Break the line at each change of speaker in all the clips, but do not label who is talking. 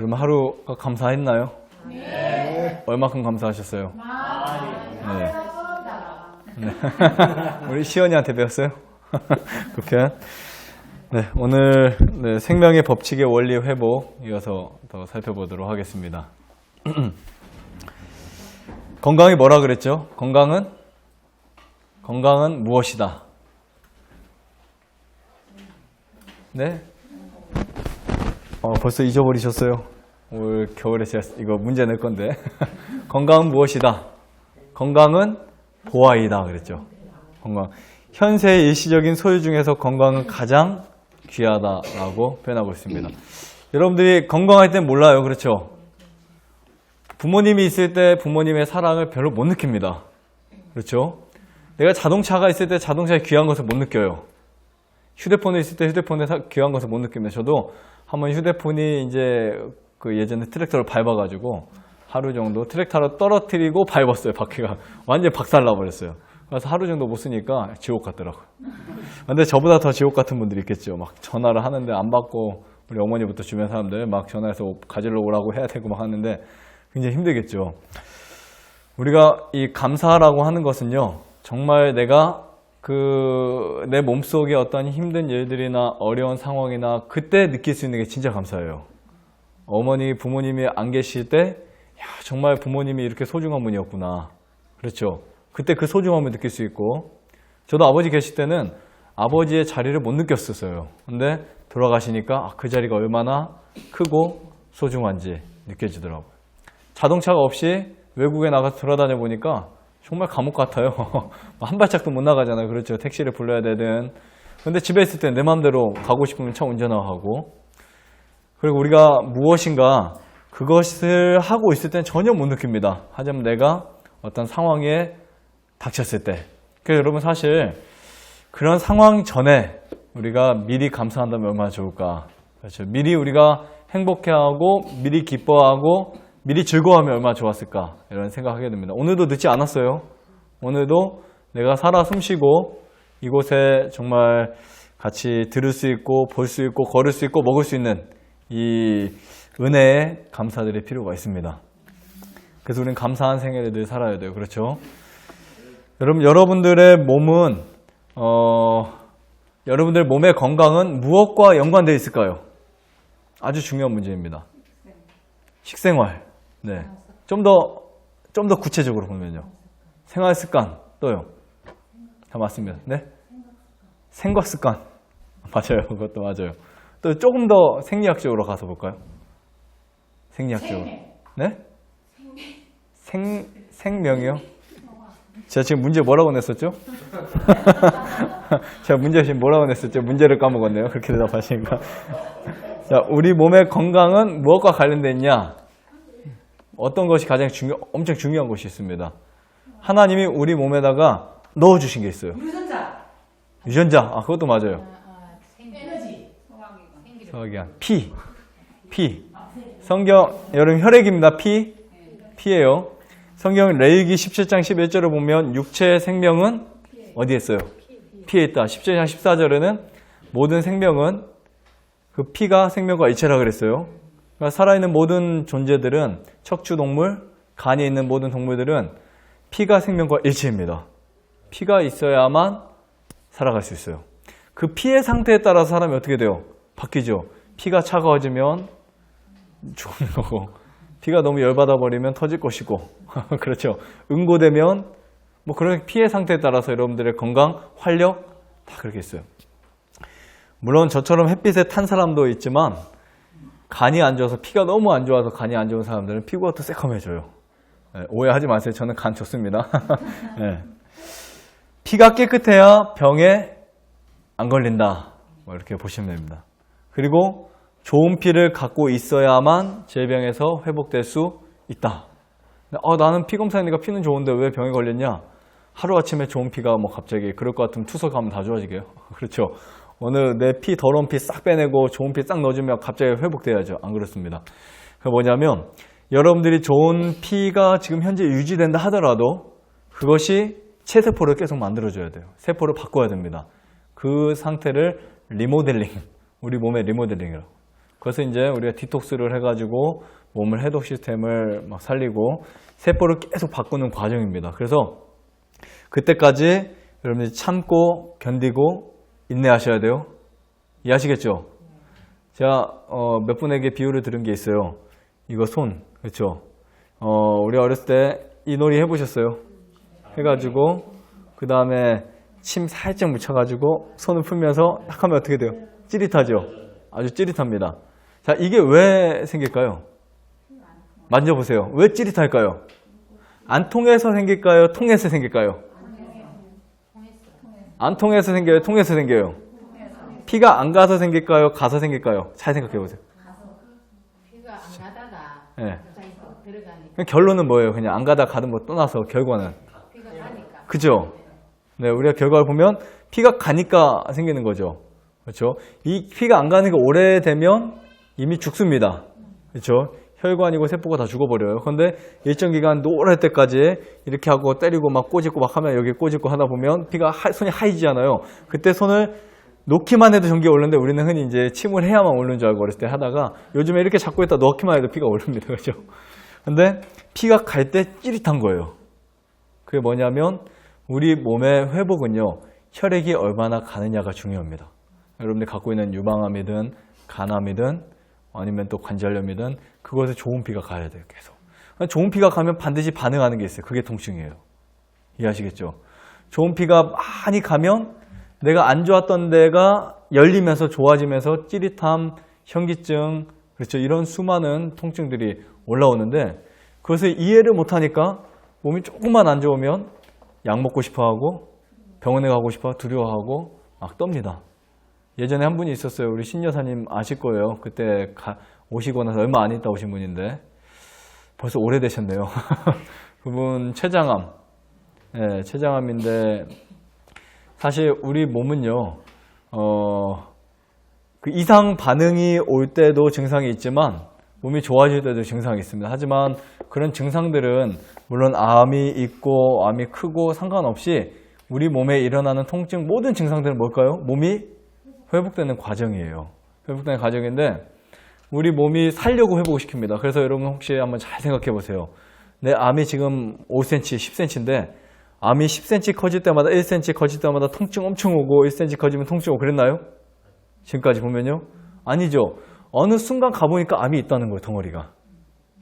여러분 하루 감사했나요? 네. 얼마큼 감사하셨어요? 네. 네. 우리 시연이한테 배웠어요? 그렇게. 네, 오늘 생명의 법칙의 원리 회복 이어서 더 살펴보도록 하겠습니다. 건강이 뭐라 그랬죠? 건강은 무엇이다? 네? 벌써 잊어버리셨어요? 올 겨울에 제가 이거 문제 낼 건데. 건강은 무엇이다? 건강은 보아이다 그랬죠. 건강. 현세의 일시적인 소유 중에서 건강은 가장 귀하다라고 표현하고 있습니다. 여러분들이 건강할 땐 몰라요. 그렇죠? 부모님이 있을 때 부모님의 사랑을 별로 못 느낍니다. 그렇죠? 내가 자동차가 있을 때 자동차의 귀한 것을 못 느껴요. 휴대폰이 있을 때 휴대폰의 귀한 것을 못 느낍니다. 저도 한번 휴대폰이 이제 그 예전에 트랙터를 밟아가지고 하루 정도 트랙터로 떨어뜨리고 밟았어요. 바퀴가 완전히 박살나버렸어요. 그래서 하루 정도 못 쓰니까 지옥 같더라고요. 근데 저보다 더 지옥 같은 분들이 있겠죠. 막 전화를 하는데 안 받고 우리 어머니부터 주변 사람들 막 전화해서 가지러 오라고 해야 되고 막 하는데 굉장히 힘들겠죠. 우리가 이 감사라고 하는 것은요, 정말 내가 내 몸속에 어떤 힘든 일들이나 어려운 상황이나 그때 느낄 수 있는 게 진짜 감사해요. 어머니, 부모님이 안 계실 때, 야, 정말 부모님이 이렇게 소중한 분이었구나. 그렇죠. 그때 그 소중함을 느낄 수 있고, 저도 아버지 계실 때는 아버지의 자리를 못 느꼈었어요. 근데 돌아가시니까 그 자리가 얼마나 크고 소중한지 느껴지더라고요. 자동차가 없이 외국에 나가서 돌아다녀 보니까 정말 감옥 같아요. 한 발짝도 못 나가잖아요. 그렇죠. 택시를 불러야 되든. 근데 집에 있을 때 내 마음대로 가고 싶으면 차 운전하고. 그리고 우리가 무엇인가 그것을 하고 있을 때는 전혀 못 느낍니다. 하지만 내가 어떤 상황에 닥쳤을 때. 그래서 여러분 사실 그런 상황 전에 우리가 미리 감사한다면 얼마나 좋을까. 그렇죠. 미리 우리가 행복해하고 미리 기뻐하고 미리 즐거워하면 얼마나 좋았을까 이런 생각하게 됩니다. 오늘도 늦지 않았어요. 오늘도 내가 살아 숨쉬고 이곳에 정말 같이 들을 수 있고 볼 수 있고 걸을 수 있고 먹을 수 있는 이 은혜에 감사드릴 필요가 있습니다. 그래서 우리는 감사한 생애를 늘 살아야 돼요. 그렇죠? 여러분, 여러분들의 몸은 여러분들 몸의 건강은 무엇과 연관되어 있을까요? 아주 중요한 문제입니다. 식생활. 네. 좀 더 구체적으로 보면요. 생활 습관, 또요. 다 맞습니다. 네? 생각 습관. 맞아요. 그것도 맞아요. 또 조금 더 생리학적으로 가서 볼까요? 생리학적으로. 네? 생명이요? 제가 지금 문제 뭐라고 냈었죠? 제가 문제 지금 뭐라고 냈었죠? 문제를 까먹었네요. 그렇게 대답하시니까. 자, 우리 몸의 건강은 무엇과 관련되어 있냐? 어떤 것이 가장 엄청 중요한 것이 있습니다. 하나님이 우리 몸에다가 넣어주신 게 있어요. 유전자. 그것도 맞아요.
에너지.
소화기관. 피. 성경, 여러분 혈액입니다. 피예요. 성경 레위기 17장 11절을 보면 육체의 생명은 어디에 있어요? 피에 있다. 17장 14절에는 모든 생명은 그 피가 생명과 일체라 그랬어요. 그러니까 살아있는 모든 존재들은 척추동물, 간이 있는 모든 동물들은 피가 생명과 일체입니다. 피가 있어야만 살아갈 수 있어요. 그 피의 상태에 따라서 사람이 어떻게 돼요? 바뀌죠. 피가 차가워지면 죽는 거고 피가 너무 열받아 버리면 터질 것이고 그렇죠. 응고되면 뭐 그런 피의 상태에 따라서 여러분들의 건강, 활력 다 그렇게 있어요. 물론 저처럼 햇빛에 탄 사람도 있지만 간이 안 좋아서 피가 너무 안 좋아서 간이 안 좋은 사람들은 피부가 더 새카매져요. 네, 오해하지 마세요. 저는 간 좋습니다. 네. 피가 깨끗해야 병에 안 걸린다. 뭐 이렇게 보시면 됩니다. 그리고 좋은 피를 갖고 있어야만 질병에서 회복될 수 있다. 나는 피 검사했으니까 피는 좋은데 왜 병에 걸렸냐? 하루아침에 좋은 피가 뭐 갑자기 그럴 것 같으면 투석하면 다 좋아지게요. 그렇죠. 오늘 내 피, 더러운 피 싹 빼내고 좋은 피 싹 넣어주면 갑자기 회복돼야죠. 안 그렇습니다. 그게 뭐냐면 여러분들이 좋은 피가 지금 현재 유지된다 하더라도 그것이 체세포를 계속 만들어줘야 돼요. 세포를 바꿔야 됩니다. 그 상태를 리모델링, 우리 몸의 리모델링이라고. 그래서 이제 우리가 디톡스를 해가지고 몸을 해독 시스템을 막 살리고 세포를 계속 바꾸는 과정입니다. 그래서 그때까지 여러분들이 참고 견디고 인내하셔야 돼요. 이해하시겠죠? 제가 몇 분에게 비유를 들은 게 있어요. 이거 손, 그렇죠? 우리 어렸을 때 이 놀이 해보셨어요? 해가지고 그 다음에 침 살짝 묻혀가지고 손을 풀면서 딱 하면 어떻게 돼요? 찌릿하죠? 아주 찌릿합니다. 자, 이게 왜 생길까요? 만져보세요. 왜 찌릿할까요? 안 통해서 생길까요? 통해서 생길까요? 안 통해서 생겨요? 통해서 생겨요? 피가 안 가서 생길까요? 가서 생길까요? 잘 생각해 보세요.
피가 안 가다가
네.
들어가니까
결론은 뭐예요? 그냥 안 가다 가든 뭐 떠나서 결과는.
피가 가니까.
그죠? 네, 우리가 결과를 보면 피가 가니까 생기는 거죠. 그렇죠? 이 피가 안 가는 게 오래되면 이미 죽습니다. 그렇죠? 혈관이고 세포가 다 죽어버려요. 그런데 일정 기간 노랄 때까지 이렇게 하고 때리고 막 꼬집고 막 하면 여기 꼬집고 하다 보면 피가 손이 하얘지잖아요. 그때 손을 놓기만 해도 전기가 오르는데 우리는 흔히 이제 침을 해야만 오르는 줄 알고 어렸을 때 하다가 요즘에 이렇게 잡고 있다 놓기만 해도 피가 오릅니다. 그렇죠? 근데 피가 갈 때 찌릿한 거예요. 그게 뭐냐면 우리 몸의 회복은요, 혈액이 얼마나 가느냐가 중요합니다. 여러분들이 갖고 있는 유방암이든 간암이든 아니면 또 관절염이든 그것에 좋은 피가 가야 돼요. 계속. 좋은 피가 가면 반드시 반응하는 게 있어요. 그게 통증이에요. 이해하시겠죠? 좋은 피가 많이 가면 내가 안 좋았던 데가 열리면서 좋아지면서 찌릿함, 현기증, 그렇죠. 이런 수많은 통증들이 올라오는데 그것을 이해를 못하니까 몸이 조금만 안 좋으면 약 먹고 싶어하고 병원에 가고 싶어 두려워하고 막 떱니다. 예전에 한 분이 있었어요. 우리 신 여사님 아실 거예요. 그때 오시고 나서 얼마 안 있다 오신 분인데 벌써 오래되셨네요. 그분 췌장암. 네, 췌장암인데 사실 우리 몸은요. 그 이상 반응이 올 때도 증상이 있지만 몸이 좋아질 때도 증상이 있습니다. 하지만 그런 증상들은 물론 암이 있고 암이 크고 상관없이 우리 몸에 일어나는 통증 모든 증상들은 뭘까요? 몸이 회복되는 과정이에요. 회복되는 과정인데 우리 몸이 살려고 회복시킵니다. 그래서 여러분 혹시 한번 잘 생각해 보세요. 내 암이 지금 5cm, 10cm인데 암이 10cm 커질 때마다 1cm 커질 때마다 통증 엄청 오고 1cm 커지면 통증 오고 그랬나요? 지금까지 보면요. 아니죠. 어느 순간 가보니까 암이 있다는 거예요. 덩어리가.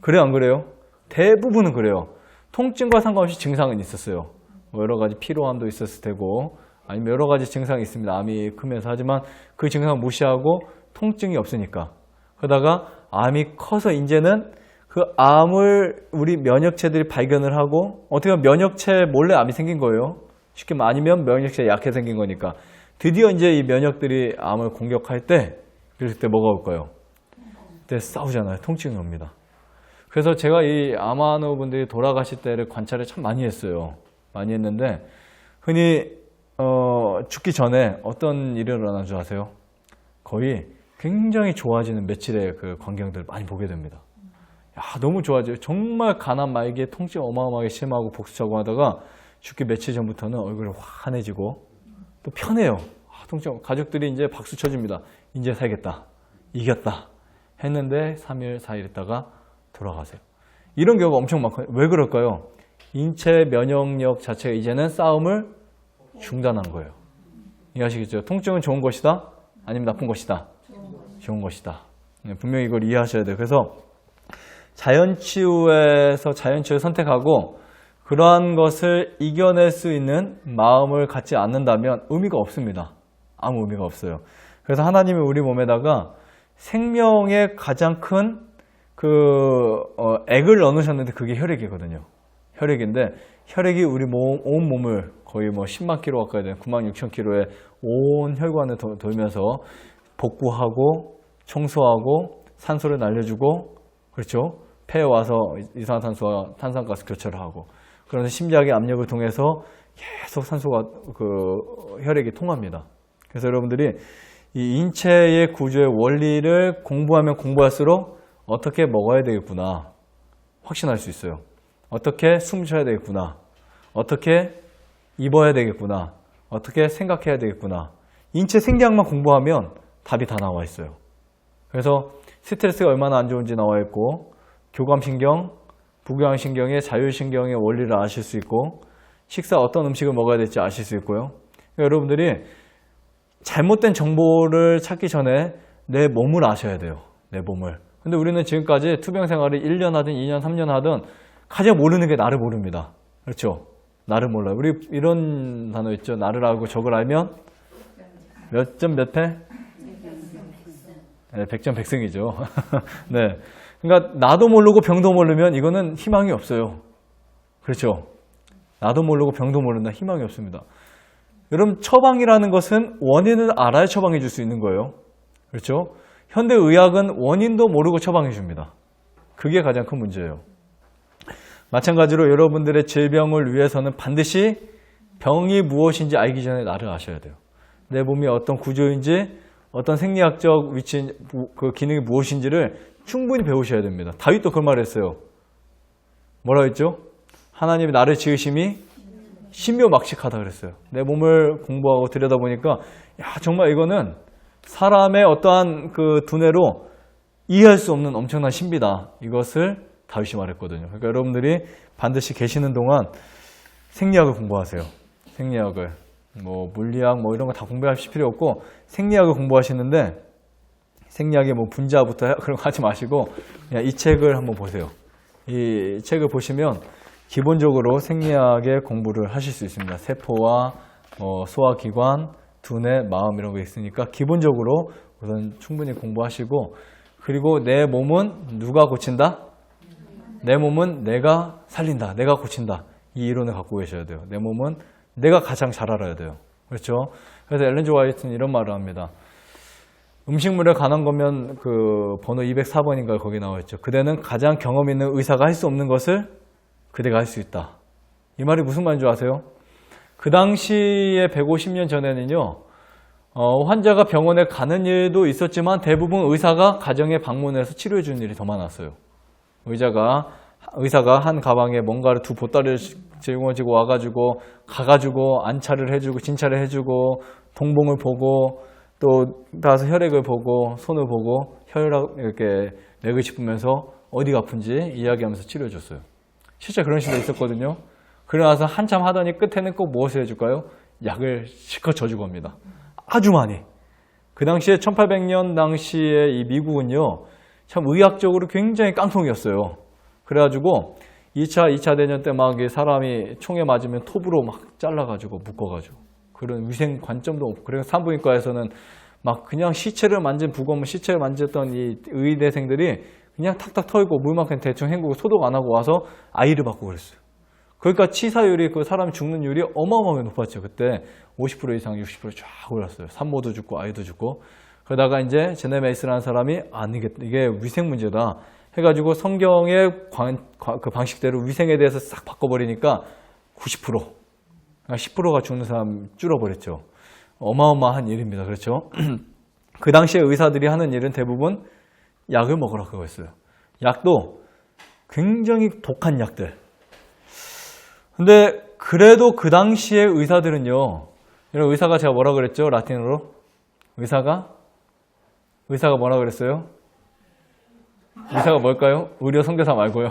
그래요? 안 그래요? 대부분은 그래요. 통증과 상관없이 증상은 있었어요. 뭐 여러 가지 피로함도 있었을 테고 아니면 여러 가지 증상이 있습니다. 암이 크면서. 하지만 그 증상을 무시하고 통증이 없으니까. 그러다가 암이 커서 이제는 그 암을 우리 면역체들이 발견을 하고 어떻게 보면 면역체 몰래 암이 생긴 거예요. 쉽게 말하면 아니면 면역체가 약해 생긴 거니까. 드디어 이제 이 면역들이 암을 공격할 때 이럴 때 뭐가 올까요? 그때 싸우잖아요. 통증이 옵니다. 그래서 제가 이 암환우 분들이 돌아가실 때를 관찰을 참 많이 했어요. 많이 했는데 흔히 죽기 전에 어떤 일이 일어나는 줄 아세요? 거의 굉장히 좋아지는 며칠의 그 광경들을 많이 보게 됩니다. 야, 너무 좋아져요. 정말 간암 말기에 통증 어마어마하게 심하고 복수차고 하다가 죽기 며칠 전부터는 얼굴이 환해지고 또 편해요. 통증 가족들이 이제 박수 쳐줍니다. 이제 살겠다. 이겼다. 했는데 3일, 4일 있다가 돌아가세요. 이런 경우가 엄청 많거든요. 왜 그럴까요? 인체 면역력 자체가 이제는 싸움을 중단한 거예요. 이해하시겠죠? 통증은 좋은 것이다? 아니면 나쁜 것이다? 좋은 것이다. 분명히 이걸 이해하셔야 돼요. 그래서 자연치유에서 자연치유를 선택하고 그러한 것을 이겨낼 수 있는 마음을 갖지 않는다면 의미가 없습니다. 아무 의미가 없어요. 그래서 하나님이 우리 몸에다가 생명의 가장 큰 액을 넣으셨는데 그게 혈액이거든요. 혈액인데 혈액이 우리 온 몸을 거의 뭐 10만 킬로 가까이 되는 9만 6천 킬로의 온 혈관을 돌면서 복구하고 청소하고 산소를 날려주고 그렇죠. 폐에 와서 이산화탄소와 탄산가스 교체를 하고 그러면서 심장의 압력을 통해서 계속 산소가 혈액이 통합니다. 그래서 여러분들이 이 인체의 구조의 원리를 공부하면 공부할수록 어떻게 먹어야 되겠구나 확신할 수 있어요. 어떻게 숨 쉬어야 되겠구나. 어떻게 입어야 되겠구나. 어떻게 생각해야 되겠구나. 인체 생리학만 공부하면 답이 다 나와 있어요. 그래서 스트레스가 얼마나 안 좋은지 나와 있고, 교감신경, 부교감신경의 자율신경의 원리를 아실 수 있고, 식사 어떤 음식을 먹어야 될지 아실 수 있고요. 그러니까 여러분들이 잘못된 정보를 찾기 전에 내 몸을 아셔야 돼요. 내 몸을. 근데 우리는 지금까지 투병 생활을 1년 하든 2년, 3년 하든 가장 모르는 게 나를 모릅니다. 그렇죠? 나를 몰라요. 우리 이런 단어 있죠. 나를 알고 적을 알면 몇 점 몇 패? 네, 100점 100승이죠. 네. 그러니까 나도 모르고 병도 모르면 이거는 희망이 없어요. 그렇죠? 나도 모르고 병도 모른다. 희망이 없습니다. 여러분, 처방이라는 것은 원인을 알아야 처방해 줄 수 있는 거예요. 그렇죠? 현대의학은 원인도 모르고 처방해 줍니다. 그게 가장 큰 문제예요. 마찬가지로 여러분들의 질병을 위해서는 반드시 병이 무엇인지 알기 전에 나를 아셔야 돼요. 내 몸이 어떤 구조인지, 어떤 생리학적 위치, 그 기능이 무엇인지를 충분히 배우셔야 됩니다. 다윗도 그 말을 했어요. 뭐라 했죠? 하나님이 나를 지으심이 신묘막측하다 그랬어요. 내 몸을 공부하고 들여다보니까 야, 정말 이거는 사람의 어떠한 그 두뇌로 이해할 수 없는 엄청난 신비다. 이것을 다윗이 말했거든요. 그러니까 여러분들이 반드시 계시는 동안 생리학을 공부하세요. 생리학을. 뭐 물리학 뭐 이런 거 다 공부하실 필요 없고 생리학을 공부하시는데 생리학의 뭐 분자부터 그런 거 하지 마시고 그냥 이 책을 한번 보세요. 이 책을 보시면 기본적으로 생리학의 공부를 하실 수 있습니다. 세포와 소화기관, 두뇌, 마음 이런 거 있으니까 기본적으로 우선 충분히 공부하시고 그리고 내 몸은 누가 고친다? 내 몸은 내가 살린다. 내가 고친다. 이 이론을 갖고 계셔야 돼요. 내 몸은 내가 가장 잘 알아야 돼요. 그렇죠? 그래서 엘렌 G 화이트는 이런 말을 합니다. 음식물에 관한 거면 그 번호 204번인가 거기 나와 있죠. 그대는 가장 경험 있는 의사가 할 수 없는 것을 그대가 할 수 있다. 이 말이 무슨 말인 줄 아세요? 그 당시에 150년 전에는요. 환자가 병원에 가는 일도 있었지만 대부분 의사가 가정에 방문해서 치료해 주는 일이 더 많았어요. 의사가 한 가방에 뭔가를 두 보따리를 짊어지고 와가지고 가가지고 안차를 해주고 진찰을 해주고 동봉을 보고 또 가서 혈액을 보고 손을 보고 혈액 이렇게 맥을 짚으면서 어디가 아픈지 이야기하면서 치료해 줬어요. 실제 그런 시대가 있었거든요. 그러나서 한참 하더니 끝에는 꼭 무엇을 해줄까요? 약을 실컷 져주고 합니다. 아주 많이. 그 당시에 1800년 당시에 이 미국은요. 참 의학적으로 굉장히 깡통이었어요. 그래가지고 2차 대전 때 막 사람이 총에 맞으면 톱으로 막 잘라가지고 묶어가지고 그런 위생 관점도 없고 그래서 산부인과에서는 막 그냥 시체를 만진 시체를 만졌던 이 의대생들이 그냥 탁탁 털고 물만큼 대충 헹구고 소독 안 하고 와서 아이를 받고 그랬어요. 그러니까 치사율이 그 사람 죽는 율이 어마어마하게 높았죠. 그때 50% 이상 60% 쫙 올랐어요. 산모도 죽고 아이도 죽고. 그러다가 이제 제네 메이스라는 사람이 이게 위생 문제다 해가지고 성경의 그 방식대로 위생에 대해서 싹 바꿔버리니까 90%, 10%가 죽는 사람 줄어버렸죠. 어마어마한 일입니다. 그렇죠? 그 당시에 의사들이 하는 일은 대부분 약을 먹으라 그거였어요. 약도 굉장히 독한 약들. 근데 그래도 그 당시에 의사들은요. 이런 의사가 제가 뭐라 그랬죠? 라틴어로? 의사가 뭐라 그랬어요? 의사가 뭘까요? 의료 선교사 말고요.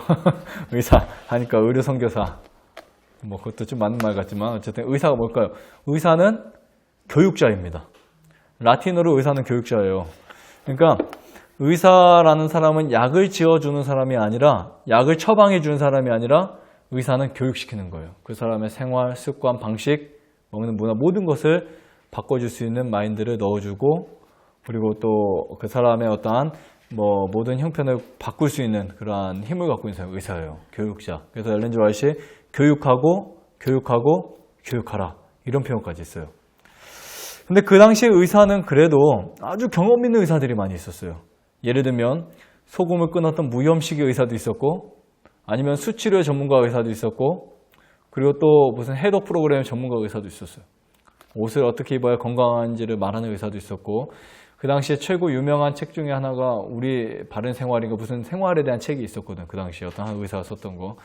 의사 하니까 의료 선교사. 뭐 그것도 좀 맞는 말 같지만 어쨌든 의사가 뭘까요? 의사는 교육자입니다. 라틴어로 의사는 교육자예요. 그러니까 의사라는 사람은 약을 지어주는 사람이 아니라 약을 처방해 주는 사람이 아니라 의사는 교육시키는 거예요. 그 사람의 생활, 습관, 방식, 먹는 문화 모든 것을 바꿔줄 수 있는 마인드를 넣어주고 그리고 또 그 사람의 어떠한 모든 형편을 바꿀 수 있는 그러한 힘을 갖고 있는 사람이 의사예요. 교육자. 그래서 엘렌 G 화이트이 교육하고 교육하라 이런 표현까지 있어요. 근데 그 당시에 의사는 그래도 아주 경험 있는 의사들이 많이 있었어요. 예를 들면 소금을 끊었던 무염식의 의사도 있었고 아니면 수치료 전문가 의사도 있었고 그리고 또 무슨 해독 프로그램 전문가 의사도 있었어요. 옷을 어떻게 입어야 건강한지를 말하는 의사도 있었고 그 당시에 최고 유명한 책 중에 하나가 우리 바른 생활인가 무슨 생활에 대한 책이 있었거든. 그 당시에 어떤 한 의사가 썼던 거.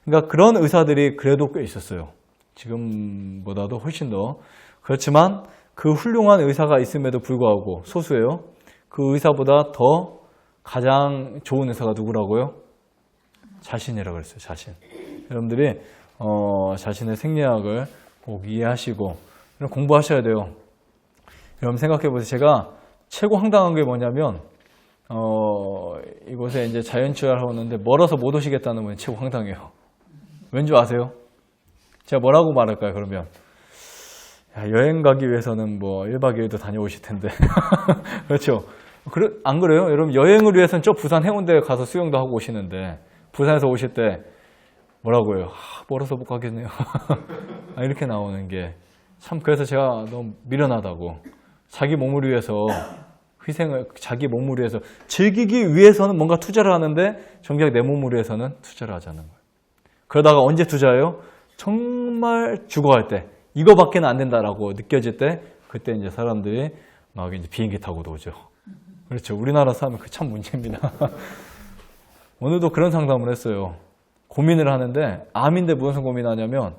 그러니까 그런 의사들이 그래도 꽤 있었어요. 지금보다도 훨씬 더. 그렇지만 그 훌륭한 의사가 있음에도 불구하고 소수예요. 그 의사보다 더 가장 좋은 의사가 누구라고요? 자신이라고 그랬어요. 자신. 여러분들이 자신의 생리학을 꼭 이해하시고 공부하셔야 돼요. 여러분 생각해 보세요. 제가 최고 황당한 게 뭐냐면 이곳에 이제 자연치유하러 오는데 멀어서 못 오시겠다는 분이 최고 황당해요. 왠지 아세요? 제가 뭐라고 말할까요? 그러면 여행 가기 위해서는 뭐 1박 2일도 다녀오실 텐데 그렇죠? 안 그래요? 여러분 여행을 위해서는 저 부산 해운대에 가서 수영도 하고 오시는데 부산에서 오실 때 뭐라고 해요? 멀어서 못 가겠네요. 이렇게 나오는 게 참 그래서 제가 너무 미련하다고. 자기 몸을 위해서 자기 몸을 위해서 즐기기 위해서는 뭔가 투자를 하는데 정작 내 몸을 위해서는 투자를 하지 않는 거예요. 그러다가 언제 투자해요? 정말 죽어갈 때 이거밖에는 안 된다라고 느껴질 때 그때 이제 사람들이 막 이제 비행기 타고도 오죠. 그렇죠. 우리나라 사람은 그 참 문제입니다. 오늘도 그런 상담을 했어요. 고민을 하는데 암인데 무슨 고민하냐면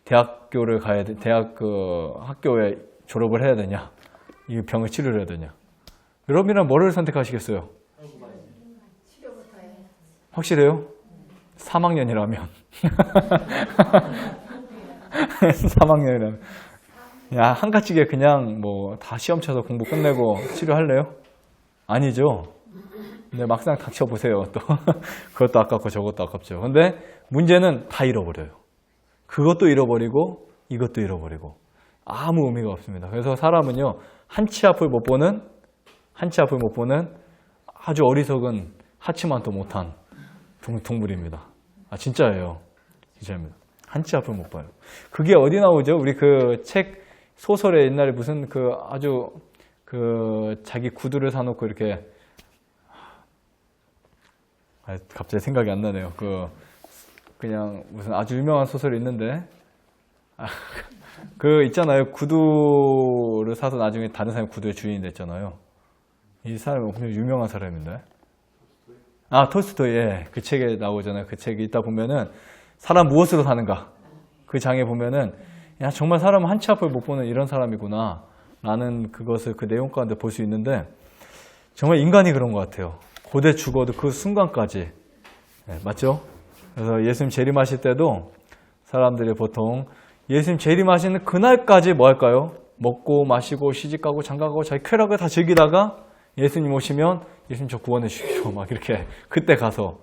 대학교를 가야 돼. 학교에 졸업을 해야 되냐? 이 병을 치료를 해야 되냐? 여러분이란 뭐를 선택하시겠어요?
치료부터 해.
확실해요? 3학년이라면 3학년이라면 야 한가지게 그냥 뭐 다 시험 쳐서 공부 끝내고 치료할래요? 아니죠. 근데 막상 닥쳐보세요. 또 그것도 아깝고 저것도 아깝죠. 근데 문제는 다 잃어버려요. 그것도 잃어버리고 이것도 잃어버리고 아무 의미가 없습니다. 그래서 사람은요 한치 앞을 못 보는 아주 어리석은 하치만도 못한 동물입니다. 진짜예요. 진짜입니다. 한치 앞을 못 봐요. 그게 어디 나오죠? 우리 그 책 소설에 옛날에 무슨 아주 자기 구두를 사놓고 이렇게 갑자기 생각이 안 나네요. 그냥 무슨 아주 유명한 소설이 있는데 있잖아요. 구두를 사서 나중에 다른 사람이 구두의 주인이 됐잖아요. 이 사람이 엄청 유명한 사람인데. 톨스토이. 예. 그 책에 나오잖아요. 그 책이 있다 보면은 사람 무엇으로 사는가. 그 장에 보면은 야 정말 사람은 한치 앞을 못 보는 이런 사람이구나 라는 그것을 그 내용 가운데 볼 수 있는데 정말 인간이 그런 것 같아요. 고대 죽어도 그 순간까지. 네, 맞죠? 그래서 예수님 재림하실 때도 사람들이 보통 예수님 재림하시는 그날까지 뭐 할까요? 먹고 마시고 시집가고 장가가고 자기 쾌락을 다 즐기다가 예수님 오시면 예수님 저 구원해 주십시오. 막 이렇게 그때 가서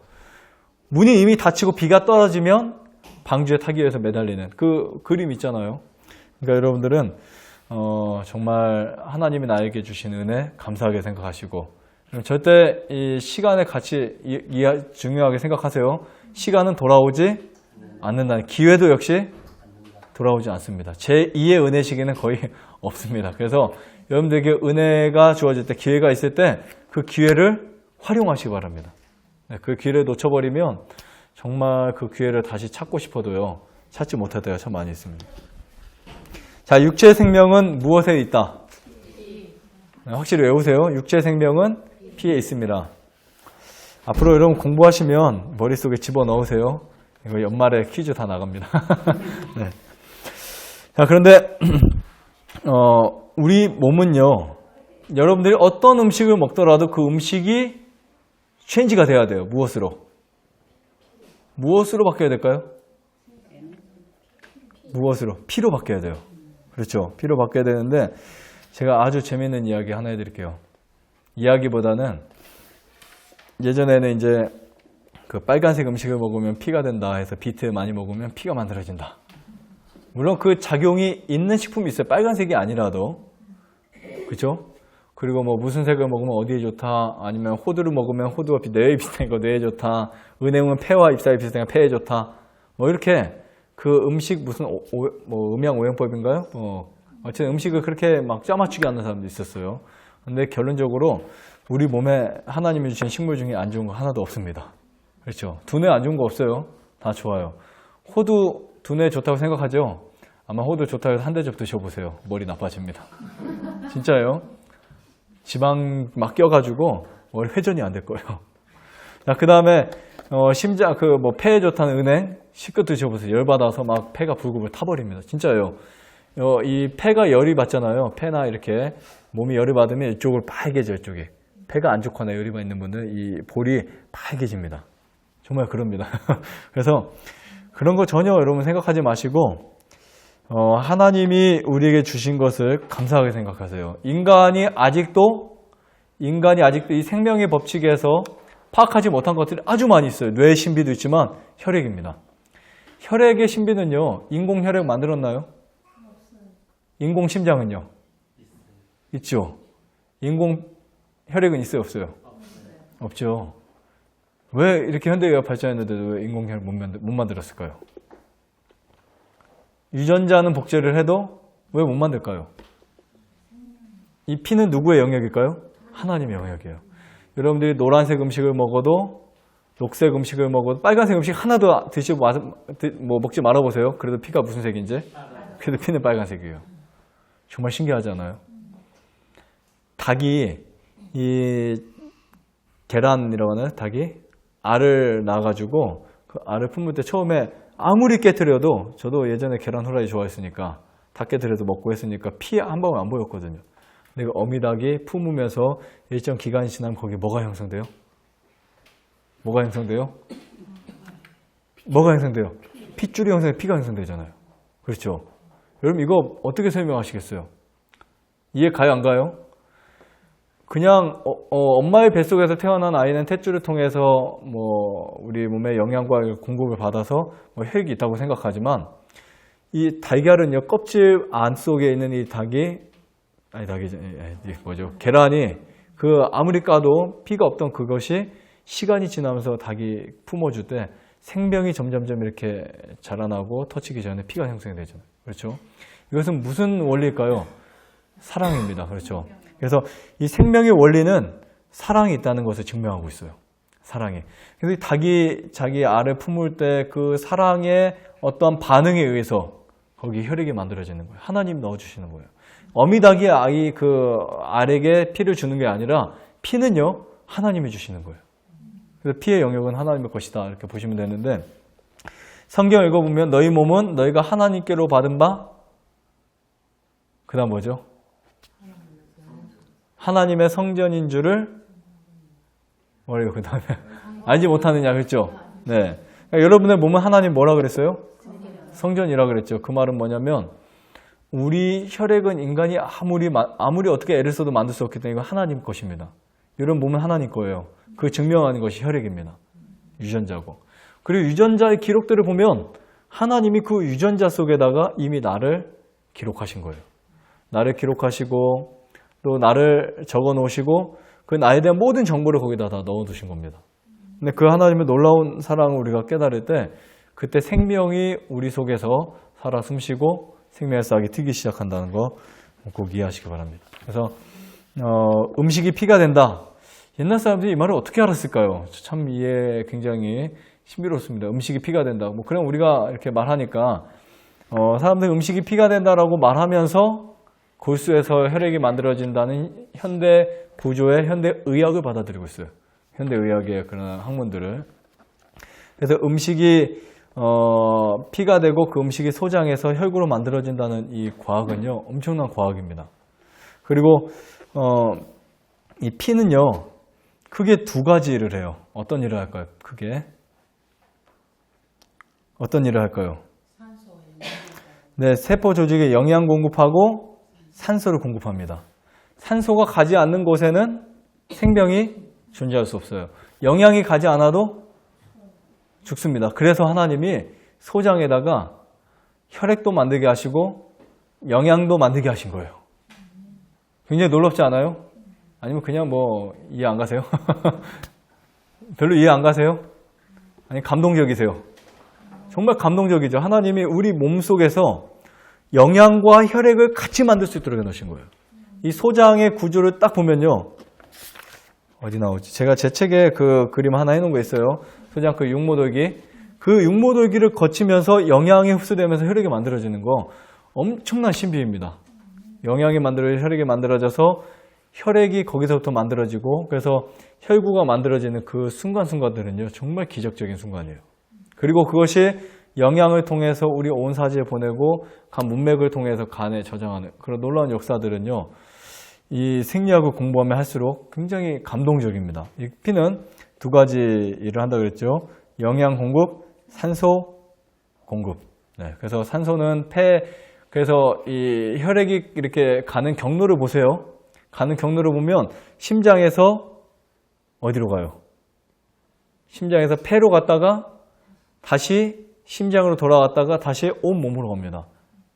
문이 이미 닫히고 비가 떨어지면 방주에 타기 위해서 매달리는 그 그림 있잖아요. 그러니까 여러분들은 정말 하나님이 나에게 주신 은혜 감사하게 생각하시고 절대 이 시간의 가치 중요하게 생각하세요. 시간은 돌아오지 않는다는 기회도 역시 돌아오지 않습니다. 제2의 은혜 시기는 거의 없습니다. 그래서 여러분들에게 은혜가 주어질 때 기회가 있을 때 그 기회를 활용하시기 바랍니다. 그 기회를 놓쳐버리면 정말 그 기회를 다시 찾고 싶어도요. 찾지 못할 때가 참 많이 있습니다. 자, 육체 생명은 무엇에 있다? 확실히 외우세요. 육체 생명은 피에 있습니다. 앞으로 여러분 공부하시면 머릿속에 집어넣으세요. 이거 연말에 퀴즈 다 나갑니다. 네. 자, 그런데 우리 몸은요. 여러분들이 어떤 음식을 먹더라도 그 음식이 체인지가 돼야 돼요. 무엇으로? 무엇으로 바뀌어야 될까요? 무엇으로? 피로 바뀌어야 돼요. 그렇죠. 피로 바뀌어야 되는데 제가 아주 재미있는 이야기 하나 해드릴게요. 이야기보다는 예전에는 이제 그 빨간색 음식을 먹으면 피가 된다 해서 비트 많이 먹으면 피가 만들어진다. 물론 그 작용이 있는 식품이 있어요. 빨간색이 아니라도. 그렇죠? 그리고 뭐 무슨 색을 먹으면 어디에 좋다. 아니면 호두를 먹으면 호두가 뇌에 비슷하니까 뇌에 좋다. 은행은 폐와 잎사귀 비슷하니까 폐에 좋다. 뭐 이렇게 그 음식 무슨 뭐 음양오행법인가요? 어쨌든 음식을 그렇게 막 짜맞추게 하는 사람도 있었어요. 근데 결론적으로 우리 몸에 하나님이 주신 식물 중에 안 좋은 거 하나도 없습니다. 그렇죠? 두뇌 안 좋은 거 없어요. 다 좋아요. 호두 두뇌 좋다고 생각하죠? 아마 호두 좋다고 해서 한 대접 드셔보세요. 머리 나빠집니다. 진짜예요. 지방 막 껴가지고 머리 회전이 안 될 거예요. 자, 그 다음에 심장 뭐 폐에 좋다는 은행 실컷 드셔보세요. 열 받아서 막 폐가 불글불 타버립니다. 진짜예요. 이 폐가 열이 받잖아요. 폐나 이렇게 몸이 열이 받으면 이쪽을 빨개져 이쪽이. 배가 안 좋거나 열이 있는 분들은 이 볼이 빨개집니다. 정말 그럽니다. 그래서 그런 거 전혀 여러분 생각하지 마시고 하나님이 우리에게 주신 것을 감사하게 생각하세요. 인간이 아직도 이 생명의 법칙에서 파악하지 못한 것들이 아주 많이 있어요. 뇌의 신비도 있지만 혈액입니다. 혈액의 신비는요. 인공혈액 만들었나요? 인공심장은요? 있죠. 인공혈액은 있어요? 없어요? 없죠. 왜 이렇게 현대의학 발전했는데도 왜 인공혈액 못 만들었을까요? 유전자는 복제를 해도 왜 못 만들까요? 이 피는 누구의 영역일까요? 하나님의 영역이에요. 여러분들이 노란색 음식을 먹어도, 녹색 음식을 먹어도, 빨간색 음식 하나도 먹지 말아보세요. 그래도 피가 무슨 색인지? 그래도 피는 빨간색이에요. 정말 신기하지 않아요? 닭이, 이 계란이라고 하나요? 닭이 알을 낳아가지고 그 알을 품을 때 처음에 아무리 깨트려도, 저도 예전에 계란 후라이 좋아했으니까 닭 깨트려도 먹고 했으니까 피 한 방울 안 보였거든요. 근데 그 어미닭이 품으면서 일정 기간이 지나면 거기에 뭐가 형성돼요? 뭐가 형성돼요? 뭐가 형성돼요? 핏줄이 형성돼, 피가 형성되잖아요. 그렇죠? 여러분 이거 어떻게 설명하시겠어요? 이해 가요, 안 가요? 그냥 엄마의 뱃속에서 태어난 아이는 탯줄을 통해서 우리 몸에 영양과 공급을 받아서 혈액이 있다고 생각하지만 이 달걀은요, 껍질 안 속에 있는 이 계란이 아무리 까도 피가 없던 그것이 시간이 지나면서 닭이 품어줄 때 생명이 점점점 이렇게 자라나고 터치기 전에 피가 형성이 되잖아요. 그렇죠? 이것은 무슨 원리일까요? 사랑입니다. 그렇죠? 그래서 이 생명의 원리는 사랑이 있다는 것을 증명하고 있어요. 사랑이. 그래서 닭이 자기 알을 품을 때 그 사랑의 어떠한 반응에 의해서 거기 혈액이 만들어지는 거예요. 하나님이 넣어주시는 거예요. 어미닭이 아이 알에게 피를 주는 게 아니라 피는요, 하나님이 주시는 거예요. 그래서 피의 영역은 하나님의 것이다. 이렇게 보시면 되는데, 성경 읽어보면 너희 몸은 너희가 하나님께로 받은 바, 그 다음 뭐죠? 하나님의 성전인 줄을 그 다음에 알지 못하느냐, 그렇죠? 네. 그러니까 여러분의 몸은 하나님 뭐라 그랬어요? 성전이라 그랬죠. 그 말은 뭐냐면 우리 혈액은 인간이 아무리 어떻게 애를 써도 만들 수 없기 때문에 이건 하나님 것입니다. 여러분 몸은 하나님 거예요. 그 증명하는 것이 혈액입니다. 유전자고. 그리고 유전자의 기록들을 보면 하나님이 그 유전자 속에다가 이미 나를 기록하신 거예요. 나를 기록하시고 또 나를 적어 놓으시고 그 나에 대한 모든 정보를 거기다 다 넣어 두신 겁니다. 근데 그 하나님의 놀라운 사랑을 우리가 깨달을 때 그때 생명이 우리 속에서 살아 숨쉬고 생명의 싹이 트기 시작한다는 거 꼭 이해하시기 바랍니다. 그래서 음식이 피가 된다. 옛날 사람들이 이 말을 어떻게 알았을까요? 참 이해 굉장히 신비롭습니다. 음식이 피가 된다. 그냥 우리가 이렇게 말하니까 사람들이 음식이 피가 된다라고 말하면서 골수에서 혈액이 만들어진다는 현대 구조의 현대 의학을 받아들이고 있어요. 현대 의학의 그런 학문들을. 그래서 음식이 피가 되고 그 음식이 소장해서 혈구로 만들어진다는 이 과학은요, 엄청난 과학입니다. 그리고 이 피는요, 크게 두 가지 일을 해요. 어떤 일을 할까요? 크게 어떤 일을 할까요? 네, 세포 조직에 영양 공급하고 산소를 공급합니다. 산소가 가지 않는 곳에는 생명이 존재할 수 없어요. 영양이 가지 않아도 죽습니다. 그래서 하나님이 소장에다가 혈액도 만들게 하시고 영양도 만들게 하신 거예요. 굉장히 놀랍지 않아요? 아니면 그냥 이해 안 가세요? 별로 이해 안 가세요? 아니 감동적이세요? 정말 감동적이죠. 하나님이 우리 몸속에서 영양과 혈액을 같이 만들 수 있도록 해놓으신 거예요. 이 소장의 구조를 딱 보면요. 어디 나오지? 제가 제 책에 그 그림 하나 해놓은 거 있어요. 소장 그 육모돌기. 그 육모돌기를 거치면서 영양이 흡수되면서 혈액이 만들어지는 거 엄청난 신비입니다. 영양이 혈액이 만들어져서 혈액이 거기서부터 만들어지고 그래서 혈구가 만들어지는 그 순간순간들은요. 정말 기적적인 순간이에요. 그리고 그것이 영양을 통해서 우리 온 사지에 보내고 간 문맥을 통해서 간에 저장하는 그런 놀라운 역사들은요. 이 생리학을 공부하면 할수록 굉장히 감동적입니다. 이 피는 두 가지 일을 한다 그랬죠. 영양 공급, 산소 공급. 네, 그래서 산소는 그래서 이 혈액이 이렇게 가는 경로를 보세요. 가는 경로를 보면 심장에서 어디로 가요? 심장에서 폐로 갔다가 다시 심장으로 돌아왔다가 다시 온몸으로 갑니다.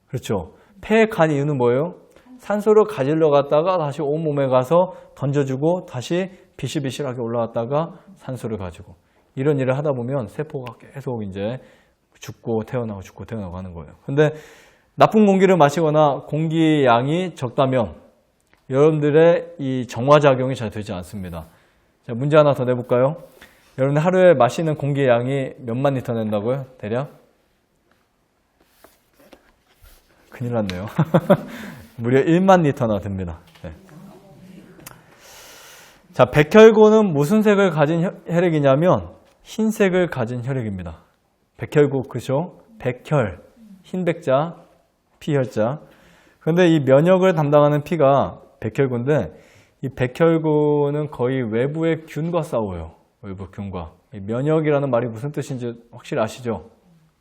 그렇죠? 폐에 간 이유는 뭐예요? 산소를 가지러 갔다가 다시 온몸에 가서 던져주고 다시 비실비실하게 올라왔다가 산소를 가지고 이런 일을 하다 보면 세포가 계속 이제 죽고 태어나고 하는 거예요. 근데 나쁜 공기를 마시거나 공기 양이 적다면 여러분들의 이 정화작용이 잘 되지 않습니다. 자, 문제 하나 더 내볼까요? 여러분 하루에 마시는 공기 양이 몇만 리터 낸다고요? 대략? 큰일 났네요. 무려 1만 리터나 됩니다. 네. 자, 백혈구는 무슨 색을 가진 혈액이냐면 흰색을 가진 혈액입니다. 백혈구, 그죠? 백혈, 흰백자, 피혈자. 그런데 이 면역을 담당하는 피가 백혈구인데 이 백혈구는 거의 외부의 균과 싸워요. 외부 균과. 이 면역이라는 말이 무슨 뜻인지 확실히 아시죠?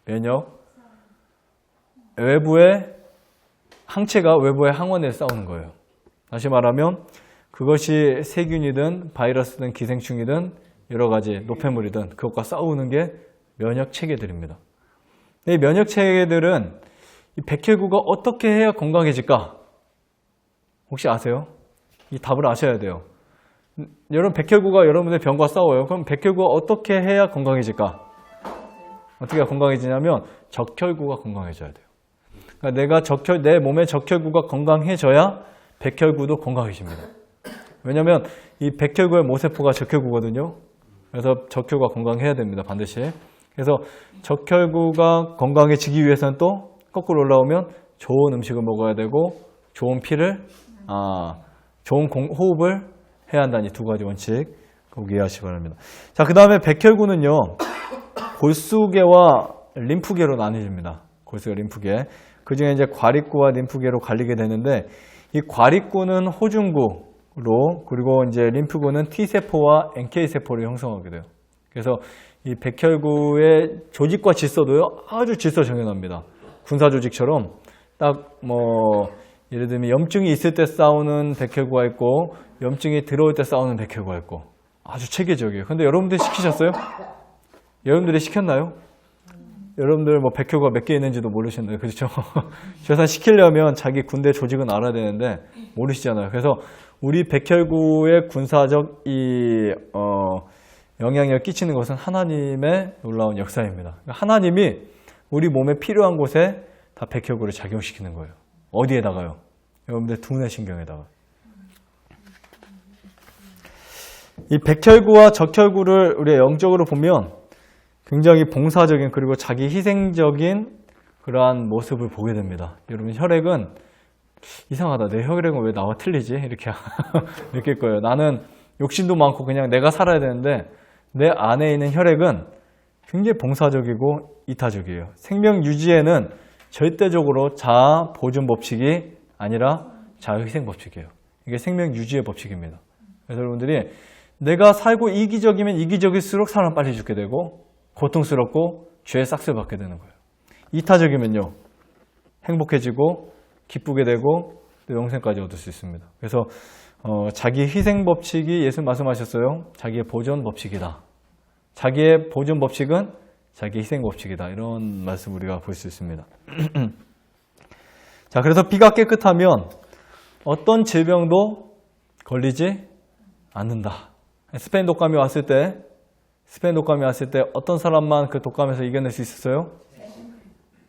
면역. 외부의 항체가 외부의 항원에 싸우는 거예요. 다시 말하면 그것이 세균이든 바이러스든 기생충이든 여러 가지 노폐물이든 그것과 싸우는 게 면역 체계들입니다. 이 면역 체계들은 이 백혈구가 어떻게 해야 건강해질까? 혹시 아세요? 이 답을 아셔야 돼요. 여러분 백혈구가 여러분의 병과 싸워요. 그럼 백혈구가 어떻게 해야 건강해질까? 어떻게 해야 건강해지냐면 적혈구가 건강해져야 돼요. 그러니까 내 몸의 적혈구가 건강해져야 백혈구도 건강해집니다. 왜냐하면 이 백혈구의 모세포가 적혈구거든요. 그래서 적혈구가 건강해야 됩니다. 반드시. 그래서 적혈구가 건강해지기 위해서는 또 거꾸로 올라오면 좋은 음식을 먹어야 되고 좋은 피를 좋은 호흡을 해야 한다는 이 두 가지 원칙 꼭 이해하시기 바랍니다. 자, 그 다음에 백혈구는요 골수계와 림프계로 나뉘집니다. 골수계, 림프계. 그 중에 이제 과립구와 림프계로 갈리게 되는데 이 과립구는 호중구로 그리고 이제 림프구는 T세포와 NK세포를 형성하게 돼요. 그래서 이 백혈구의 조직과 질서도요 아주 질서 정연합니다. 군사 조직처럼 딱 예를 들면 염증이 있을 때 싸우는 백혈구가 있고 염증이 들어올 때 싸우는 백혈구가 있고 아주 체계적이에요. 근데 여러분들 시키셨어요? 여러분들이 시켰나요? 여러분들 백혈구가 몇 개 있는지도 모르시는데 그렇죠? 그래서 시키려면 자기 군대 조직은 알아야 되는데 모르시잖아요. 그래서 우리 백혈구의 군사적 영향력을 끼치는 것은 하나님의 놀라운 역사입니다. 하나님이 우리 몸에 필요한 곳에 다 백혈구를 작용시키는 거예요. 어디에다가요? 여러분들 두뇌신경에다가. 이 백혈구와 적혈구를 우리가 영적으로 보면 굉장히 봉사적인 그리고 자기 희생적인 그러한 모습을 보게 됩니다. 여러분 혈액은 이상하다. 내 혈액은 왜 나와 틀리지? 이렇게 느낄 거예요. 나는 욕심도 많고 그냥 내가 살아야 되는데 내 안에 있는 혈액은 굉장히 봉사적이고 이타적이에요. 생명 유지에는 절대적으로 자아 보존 법칙이 아니라 자아 희생 법칙이에요. 이게 생명 유지의 법칙입니다. 그래서 여러분들이 내가 살고 이기적이면 이기적일수록 사람 빨리 죽게 되고 고통스럽고 죄의 싹쓸 받게 되는 거예요. 이타적이면요 행복해지고 기쁘게 되고 또 영생까지 얻을 수 있습니다. 그래서 자기 희생 법칙이 예수님 말씀하셨어요. 자기의 보존 법칙이다. 자기의 보존 법칙은 자기 희생 법칙이다. 이런 말씀 우리가 볼 수 있습니다. 자, 그래서 피가 깨끗하면 어떤 질병도 걸리지 않는다. 스페인 독감이 왔을 때 어떤 사람만 그 독감에서 이겨낼 수 있었어요?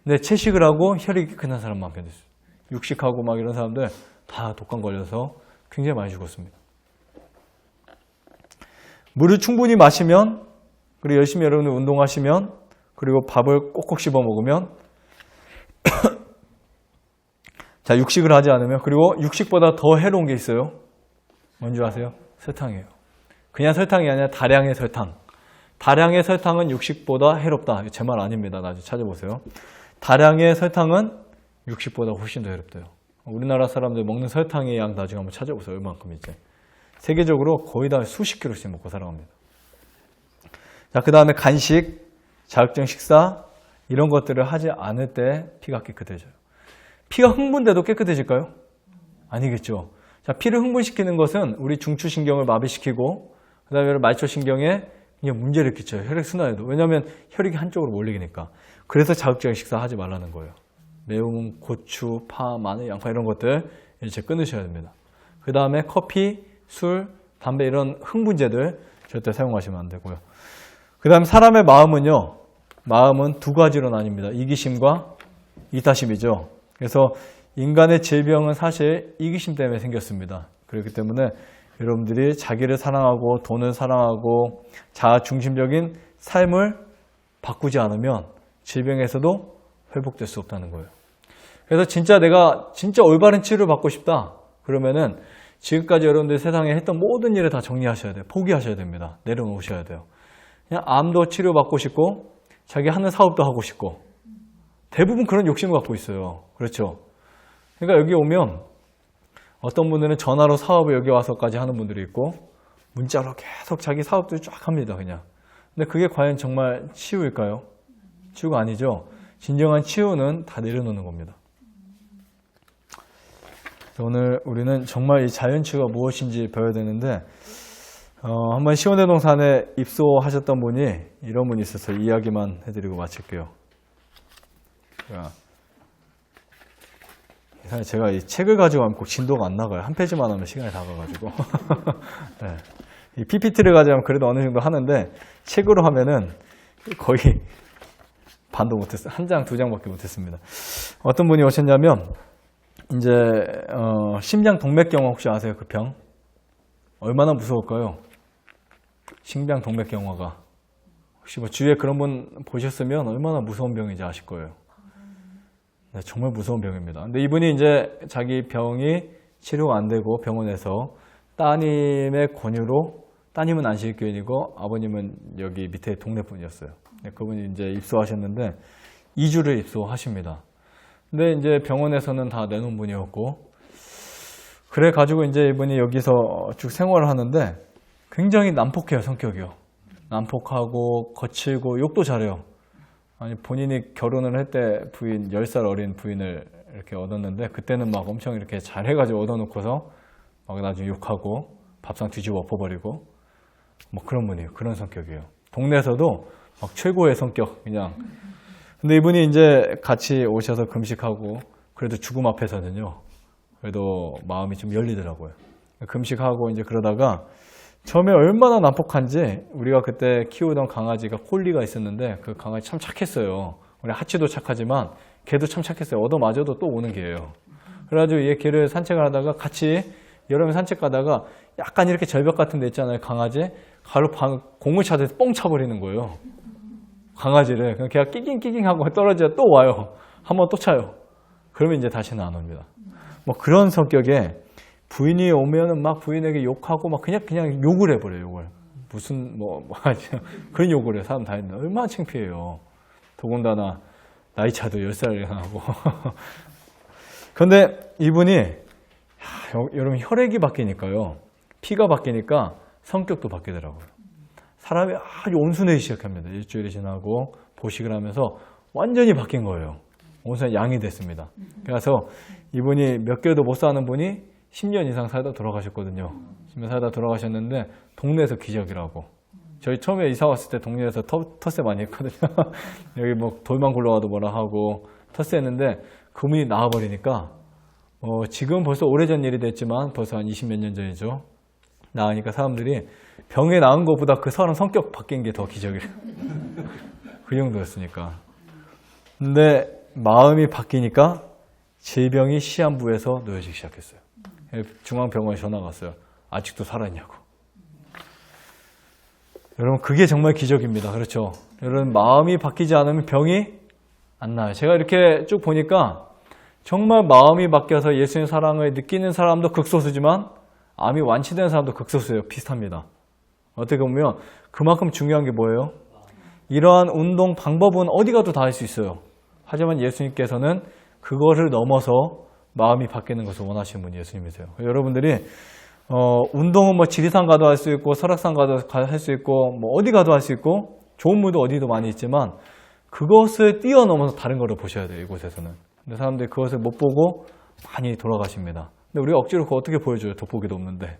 네, 채식을 하고 혈액이 깨끗한 사람만 견딜 수 있어요. 육식하고 막 이런 사람들 다 독감 걸려서 굉장히 많이 죽었습니다. 물을 충분히 마시면 그리고 열심히 여러분들 운동하시면 그리고 밥을 꼭꼭 씹어 먹으면 자, 육식을 하지 않으면 그리고 육식보다 더 해로운 게 있어요. 뭔지 아세요? 설탕이에요. 그냥 설탕이 아니라 다량의 설탕. 다량의 설탕은 육식보다 해롭다. 제 말 아닙니다. 나중에 찾아보세요. 다량의 설탕은 육식보다 훨씬 더 해롭대요. 우리나라 사람들 먹는 설탕의 양 나중에 한번 찾아보세요. 얼마만큼인지. 세계적으로 거의 다 수십 킬로씩 먹고 살아갑니다. 자, 그 다음에 간식, 자극적 식사 이런 것들을 하지 않을 때 피가 깨끗해져요. 피가 흥분돼도 깨끗해질까요? 아니겠죠. 자, 피를 흥분시키는 것은 우리 중추신경을 마비시키고 그 다음에 말초신경에 그냥 문제를 끼쳐요. 혈액순환에도. 왜냐하면 혈액이 한쪽으로 몰리니까. 그래서 자극적인 식사 하지 말라는 거예요. 매운 고추, 파, 마늘, 양파 이런 것들 이제 끊으셔야 됩니다. 그 다음에 커피, 술, 담배 이런 흥분제들 절대 사용하시면 안 되고요. 그 다음에 사람의 마음은요. 마음은 두 가지로 나뉩니다. 이기심과 이타심이죠. 그래서 인간의 질병은 사실 이기심 때문에 생겼습니다. 그렇기 때문에 여러분들이 자기를 사랑하고 돈을 사랑하고 자아중심적인 삶을 바꾸지 않으면 질병에서도 회복될 수 없다는 거예요. 그래서 진짜 내가 진짜 올바른 치료를 받고 싶다. 그러면은 지금까지 여러분들이 세상에 했던 모든 일을 다 정리하셔야 돼요. 포기하셔야 됩니다. 내려놓으셔야 돼요. 그냥 암도 치료받고 싶고 자기 하는 사업도 하고 싶고 대부분 그런 욕심을 갖고 있어요. 그렇죠? 그러니까 여기 오면 어떤 분들은 전화로 사업을 여기 와서까지 하는 분들이 있고 문자로 계속 자기 사업들 쫙 합니다. 그냥. 근데 그게 과연 정말 치유일까요? 치유가 아니죠. 진정한 치유는 다 내려놓는 겁니다. 오늘 우리는 정말 이 자연치유가 무엇인지 배워야 되는데 한번 시원대동산에 입소하셨던 분이 이런 분이 있어서 이야기만 해드리고 마칠게요. 사실 제가 이 책을 가지고 하면 꼭 진도가 안 나가요. 한 페이지만 하면 시간이 다 가가지고. 네. 이 PPT를 가지고 하면 그래도 어느 정도 하는데 책으로 하면은 거의 반도 못했어요. 한 장, 두 장밖에 못했습니다. 어떤 분이 오셨냐면 이제 심장 동맥경화 혹시 아세요? 그 병? 얼마나 무서울까요? 심장 동맥경화가. 혹시 뭐 주위에 그런 분 보셨으면 얼마나 무서운 병인지 아실 거예요. 네, 정말 무서운 병입니다. 근데 이분이 이제 자기 병이 치료가 안 되고 병원에서 따님의 권유로, 따님은 안식교인이고 아버님은 여기 밑에 동네 분이었어요. 네, 그분이 이제 입소하셨는데 2주를 입소하십니다. 근데 이제 병원에서는 다 내놓은 분이었고, 그래 가지고 이제 이분이 여기서 쭉 생활을 하는데 굉장히 난폭해요, 성격이요. 난폭하고 거칠고 욕도 잘해요. 아니 본인이 결혼을 할 때 부인 10살 어린 부인을 이렇게 얻었는데 그때는 막 엄청 이렇게 잘해가지고 얻어놓고서 막 나중에 욕하고 밥상 뒤집어 엎어버리고 뭐 그런 분이에요. 그런 성격이에요. 동네에서도 막 최고의 성격 그냥. 근데 이분이 이제 같이 오셔서 금식하고 그래도 죽음 앞에서는요. 그래도 마음이 좀 열리더라고요. 금식하고 이제 그러다가 처음에 얼마나 난폭한지 우리가 그때 키우던 강아지가 콜리가 있었는데 그 강아지 참 착했어요. 우리 하치도 착하지만 걔도 참 착했어요. 얻어맞아도 또 오는 개예요. 그래가지고 얘 개를 산책을 하다가 같이 여름에 산책 가다가 약간 이렇게 절벽 같은 데 있잖아요. 강아지. 가로 공을 차듯이 뻥 차버리는 거예요. 강아지를. 그냥 걔가 끼깅끼깅하고 떨어지다 또 와요. 한번 또 차요. 그러면 이제 다시는 안 옵니다. 뭐 그런 성격에 부인이 오면은 막 부인에게 욕하고 막 그냥 욕을 해버려요, 욕을. 무슨, 그런 욕을 해요. 사람 다 했는데. 얼마나 창피해요. 더군다나, 나이 차도 10살이나 하고. 근데 이분이, 여러분, 혈액이 바뀌니까요. 피가 바뀌니까 성격도 바뀌더라고요. 사람이 아주 온순해지기 시작합니다. 일주일이 지나고 보식을 하면서 완전히 바뀐 거예요. 온순한 양이 됐습니다. 그래서 이분이 몇 개월도 못 사는 분이 10년 이상 살다 돌아가셨거든요. 10년 살다 돌아가셨는데 동네에서 기적이라고. 저희 처음에 이사 왔을 때 동네에서 텃세 많이 했거든요. 여기 뭐 돌만 굴러가도 뭐라 하고 텃세 했는데 그분이 나와버리니까 지금 벌써 오래전 일이 됐지만 벌써 한 20몇 년 전이죠. 나으니까 사람들이 병에 나은 것보다 그 사람 성격 바뀐 게 더 기적이래요. 그 정도였으니까. 근데 마음이 바뀌니까 질병이 시한부에서 놓여지기 시작했어요. 중앙병원에 전화가 왔어요. 아직도 살아있냐고. 여러분 그게 정말 기적입니다. 그렇죠? 여러분 마음이 바뀌지 않으면 병이 안 나요. 제가 이렇게 쭉 보니까 정말 마음이 바뀌어서 예수님 사랑을 느끼는 사람도 극소수지만 암이 완치되는 사람도 극소수예요. 비슷합니다. 어떻게 보면 그만큼 중요한 게 뭐예요? 이러한 운동 방법은 어디 가도 다 할 수 있어요. 하지만 예수님께서는 그거를 넘어서 마음이 바뀌는 것을 원하시는 분이 예수님이세요. 여러분들이 운동은 뭐 지리산 가도 할 수 있고 설악산 가도 할 수 있고 뭐 어디 가도 할 수 있고 좋은 물도 어디도 많이 있지만 그것을 뛰어넘어서 다른 거를 보셔야 돼요. 이곳에서는. 근데 사람들이 그것을 못 보고 많이 돌아가십니다. 근데 우리가 억지로 그거 어떻게 보여줘요? 돋보기도 없는데.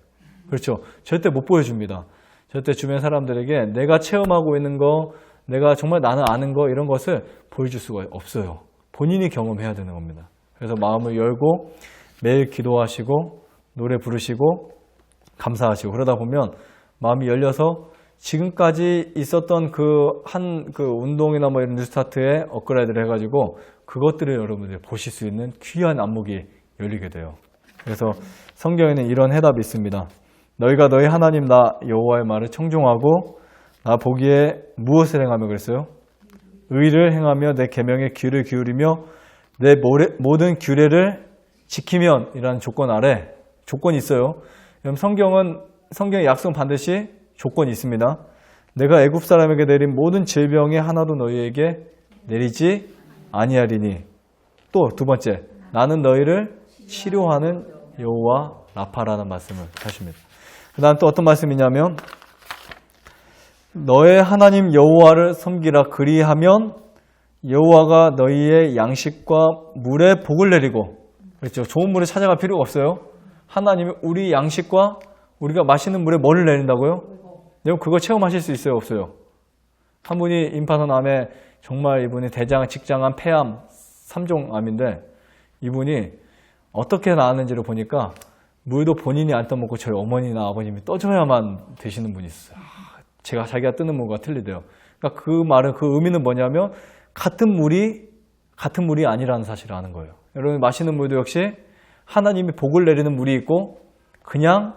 그렇죠? 절대 못 보여줍니다. 절대 주변 사람들에게 내가 체험하고 있는 거, 내가 정말 나는 아는 거 이런 것을 보여줄 수가 없어요. 본인이 경험해야 되는 겁니다. 그래서 마음을 열고 매일 기도하시고 노래 부르시고 감사하시고 그러다 보면 마음이 열려서 지금까지 있었던 그 운동이나 뭐 이런 뉴스타트에 업그레이드를 해가지고 그것들을 여러분들이 보실 수 있는 귀한 안목이 열리게 돼요. 그래서 성경에는 이런 해답이 있습니다. 너희가 너희 하나님 나 여호와의 말을 청종하고 나 보기에 무엇을 행하며 그랬어요? 의를 행하며 내 계명에 귀를 기울이며 내 모든 규례를 지키면 이라는 조건 아래 조건이 있어요. 그럼 성경의 약속은 반드시 조건이 있습니다. 내가 애굽 사람에게 내린 모든 질병에 하나도 너희에게 내리지 아니하리니 또 두 번째 나는 너희를 치료하는 여호와 라파라는 말씀을 하십니다. 그 다음 또 어떤 말씀이냐면 너의 하나님 여호와를 섬기라 그리하면 여호와가 너희의 양식과 물에 복을 내리고 그렇죠. 좋은 물을 찾아갈 필요가 없어요. 하나님이 우리 양식과 우리가 마시는 물에 뭐를 내린다고요? 여러분 그거 체험하실 수 있어요? 없어요? 한 분이 임파선 암에 정말 이분이 대장, 직장암, 폐암 3종 암인데 이분이 어떻게 나았는지를 보니까 물도 본인이 안 떠먹고 저희 어머니나 아버님이 떠줘야만 되시는 분이 있어요. 자기가 뜨는 물과 틀리대요. 그러니까 그 말은 그 의미는 뭐냐면 같은 물이 아니라는 사실을 아는 거예요. 여러분 마시는 물도 역시 하나님이 복을 내리는 물이 있고 그냥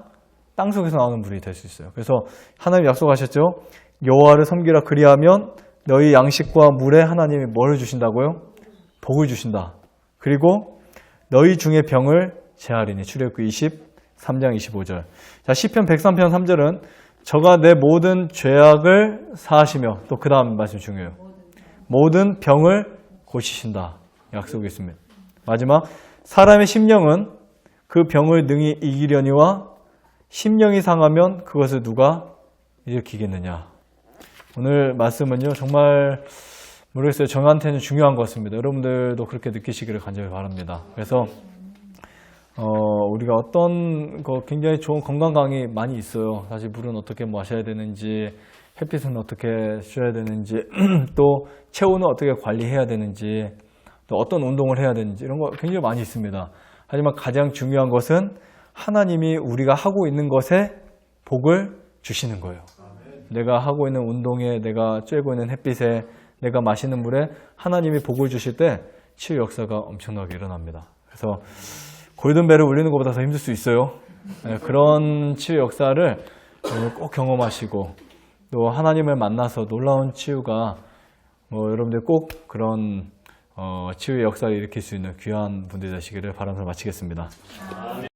땅속에서 나오는 물이 될 수 있어요. 그래서 하나님 약속하셨죠. 여호와를 섬기라 그리하면 너희 양식과 물에 하나님이 뭐를 주신다고요? 복을 주신다. 그리고 너희 중에 병을 제하리니 출애굽기 23장 25절. 자, 시편 103편 3절은 저가 내 모든 죄악을 사하시며 또 그 다음 말씀 중요해요. 모든 병을 고치신다. 약속이 있습니다. 마지막 사람의 심령은 그 병을 능히 이기려니와 심령이 상하면 그것을 누가 일으키겠느냐. 오늘 말씀은요 정말 모르겠어요. 저한테는 중요한 것 같습니다. 여러분들도 그렇게 느끼시기를 간절히 바랍니다. 그래서 우리가 어떤 굉장히 좋은 건강 강의 많이 있어요. 사실 물은 어떻게 마셔야 되는지, 햇빛은 어떻게 쉬어야 되는지, 또 체온은 어떻게 관리해야 되는지, 또 어떤 운동을 해야 되는지 이런 거 굉장히 많이 있습니다. 하지만 가장 중요한 것은 하나님이 우리가 하고 있는 것에 복을 주시는 거예요. 내가 하고 있는 운동에, 내가 쬐고 있는 햇빛에, 내가 마시는 물에 하나님이 복을 주실 때 치유 역사가 엄청나게 일어납니다. 그래서 골든벨을 울리는 것보다 더 힘들 수 있어요. 그런 치유 역사를 꼭 경험하시고 또 하나님을 만나서 놀라운 치유가 여러분들 꼭 그런 치유의 역사를 일으킬 수 있는 귀한 분들이 되시기를 바라면서 마치겠습니다. 아멘.